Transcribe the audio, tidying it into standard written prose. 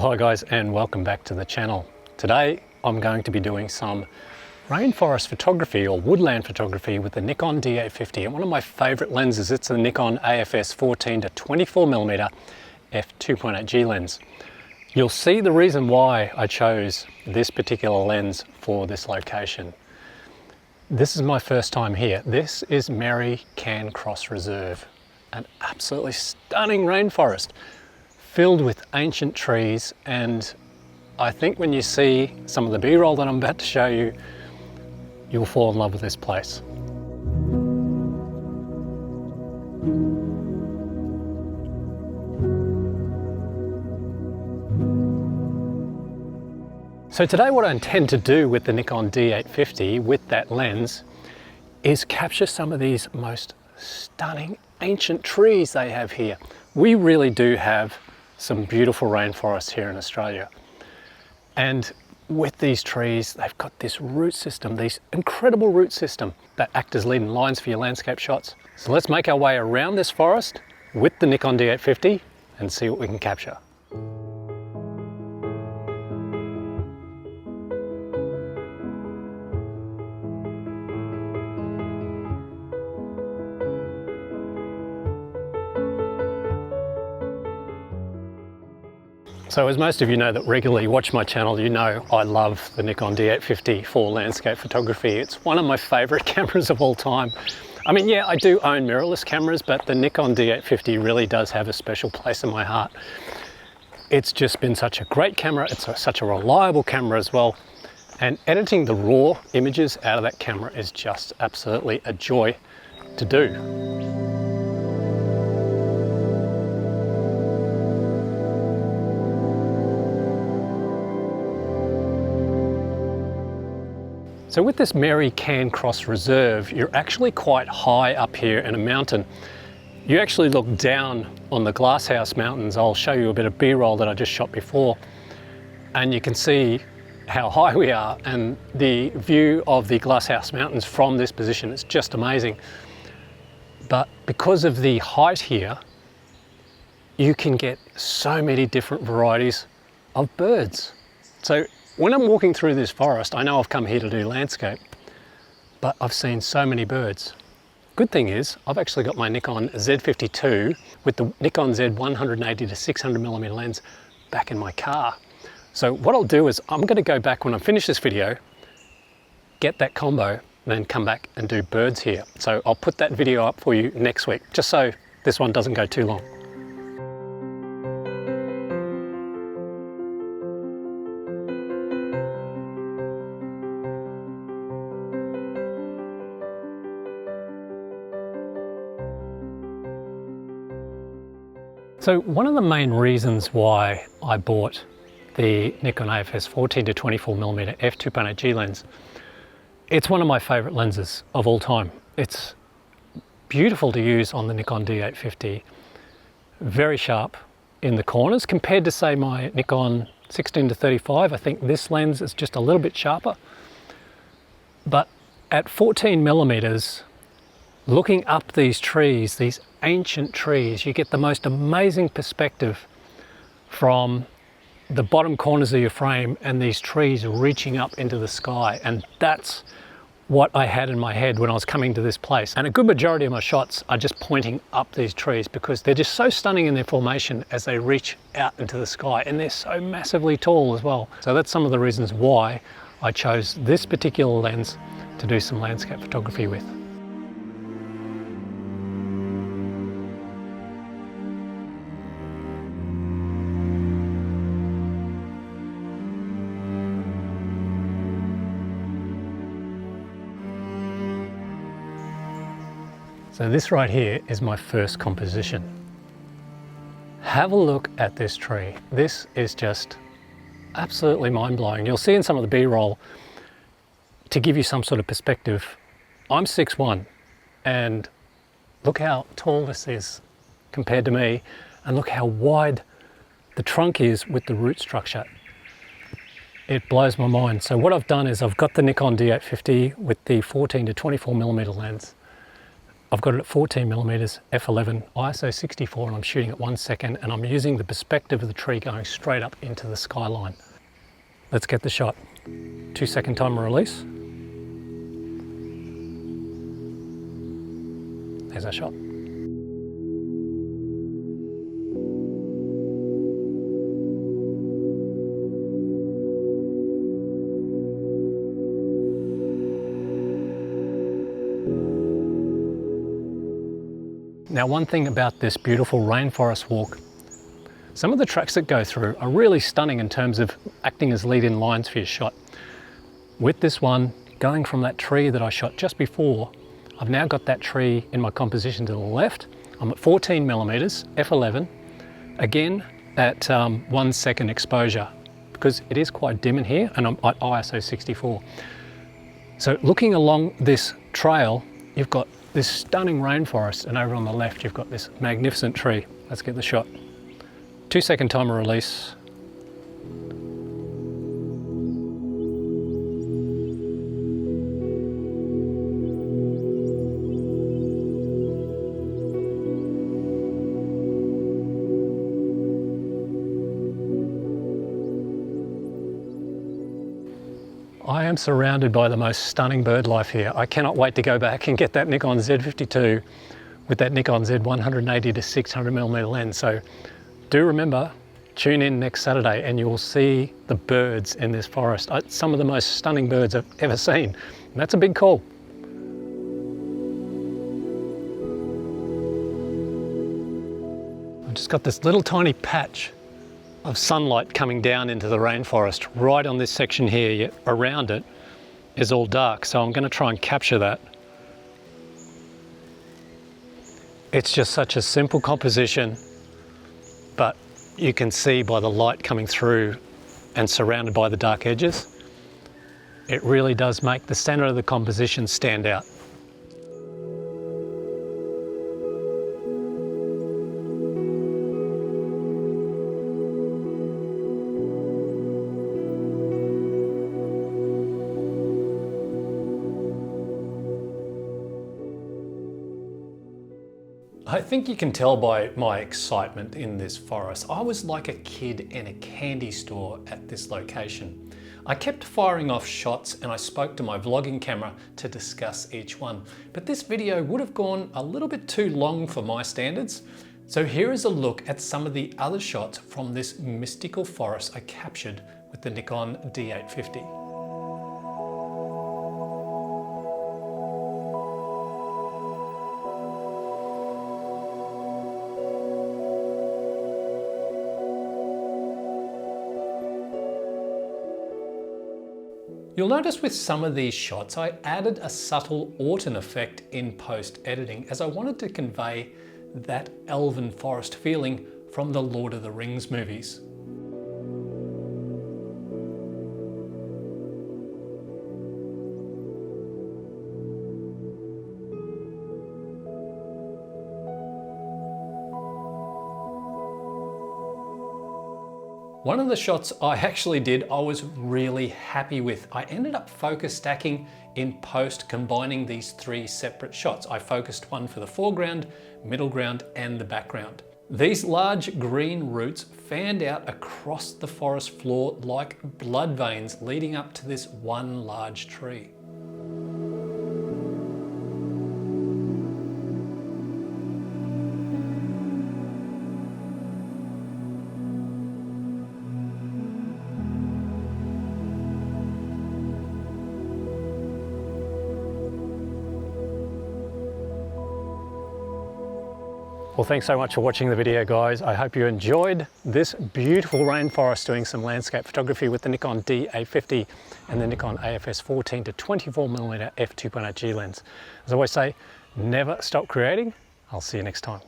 hi guys, and welcome back to the channel. Today I'm going to be doing some rainforest photography or woodland photography with the Nikon D850 and one of my favorite lenses. It's the Nikon AF-S 14 to 24mm f2.8G lens. You'll see the reason why I chose this particular lens for this location. This is my first time here. This is Merry Cairncross Reserve, an absolutely stunning rainforest filled with ancient trees, and I think when you see some of the B-roll that I'm about to show you, you'll fall in love with this place. So today what I intend to do with the Nikon D850 with that lens is capture some of these most stunning ancient trees they have here. We really do have some beautiful rainforests here in Australia. And with these trees, they've got this root system, these incredible root system that act as leading lines for your landscape shots. So let's make our way around this forest with the Nikon D850 and see what we can capture. So as most of you know that regularly watch my channel, you know I love the Nikon D850 for landscape photography. It's one of my favorite cameras of all time. I mean, yeah, I do own mirrorless cameras, but the Nikon D850 really does have a special place in my heart. It's just been such a great camera. It's such a reliable camera as well. And editing the raw images out of that camera is just absolutely a joy to do. So with this Merry Cairncross Reserve, you're actually quite high up here in a mountain. You actually look down on the Glasshouse Mountains. I'll show you a bit of B-roll that I just shot before, and you can see how high we are, and the view of the Glasshouse Mountains from this position is just amazing. But because of the height here, you can get so many different varieties of birds. So when I'm walking through this forest, I know I've come here to do landscape, but I've seen so many birds. Good thing is, I've actually got my Nikon Z52 with the Nikon Z180 to 600mm lens back in my car. So what I'll do is I'm going to go back when I finish this video, get that combo, and then come back and do birds here. So I'll put that video up for you next week, just so this one doesn't go too long. So one of the main reasons why I bought the Nikon AF-S 14 to 24mm f2.8G lens, it's one of my favorite lenses of all time. It's beautiful to use on the Nikon D850, very sharp in the corners compared to say my Nikon 16 to 35. I think this lens is just a little bit sharper, but at 14mm, looking up these trees, these ancient trees, you get the most amazing perspective from the bottom corners of your frame and these trees reaching up into the sky. And that's what I had in my head when I was coming to this place. And a good majority of my shots are just pointing up these trees because they're just so stunning in their formation as they reach out into the sky, and they're so massively tall as well. So that's some of the reasons why I chose this particular lens to do some landscape photography with. So this right here is my first composition. Have a look at this tree. This is just absolutely mind-blowing. You'll see in some of the B-roll, to give you some sort of perspective, I'm 6'1", and look how tall this is compared to me, and look how wide the trunk is with the root structure. It blows my mind. So what I've done is I've got the Nikon D850 with the 14 to 24mm lens. I've got it at 14mm f11 ISO 64 and I'm shooting at 1 second, and I'm using the perspective of the tree going straight up into the skyline. Let's get the shot. 2 second timer release. There's our shot. Now, one thing about this beautiful rainforest walk, some of the tracks that go through are really stunning in terms of acting as lead-in lines for your shot. With this one, going from that tree that I shot just before, I've now got that tree in my composition to the left. I'm at 14mm f11, again at 1 second exposure, because it is quite dim in here, and I'm at ISO 64. So looking along this trail, you've got this stunning rainforest, and over on the left you've got this magnificent tree. Let's get the shot. 2 second timer release. I am surrounded by the most stunning bird life here. I cannot wait to go back and get that Nikon Z52 with that Nikon Z180 to 600mm lens. So do remember, tune in next Saturday and you will see the birds in this forest. Some of the most stunning birds I've ever seen. And that's a big call. I've just got this little tiny patch of sunlight coming down into the rainforest right on this section here, yet around it is all dark, so I'm going to try and capture that. It's just such a simple composition, but you can see by the light coming through and surrounded by the dark edges, it really does make the center of the composition stand out. I think you can tell by my excitement in this forest. I was like a kid in a candy store at this location. I kept firing off shots and I spoke to my vlogging camera to discuss each one. But this video would have gone a little bit too long for my standards. So here is a look at some of the other shots from this mystical forest I captured with the Nikon D850. You'll notice with some of these shots, I added a subtle autumn effect in post-editing as I wanted to convey that elven forest feeling from the Lord of the Rings movies. One of the shots I actually did, I was really happy with. I ended up focus stacking in post, combining these 3 separate shots. I focused one for the foreground, middle ground, and the background. These large green roots fanned out across the forest floor like blood veins leading up to this one large tree. Well, thanks so much for watching the video, guys. I hope you enjoyed this beautiful rainforest doing some landscape photography with the Nikon D850 and the Nikon AF-S 14 to 24mm f2.8G lens. As I always say, never stop creating. I'll see you next time.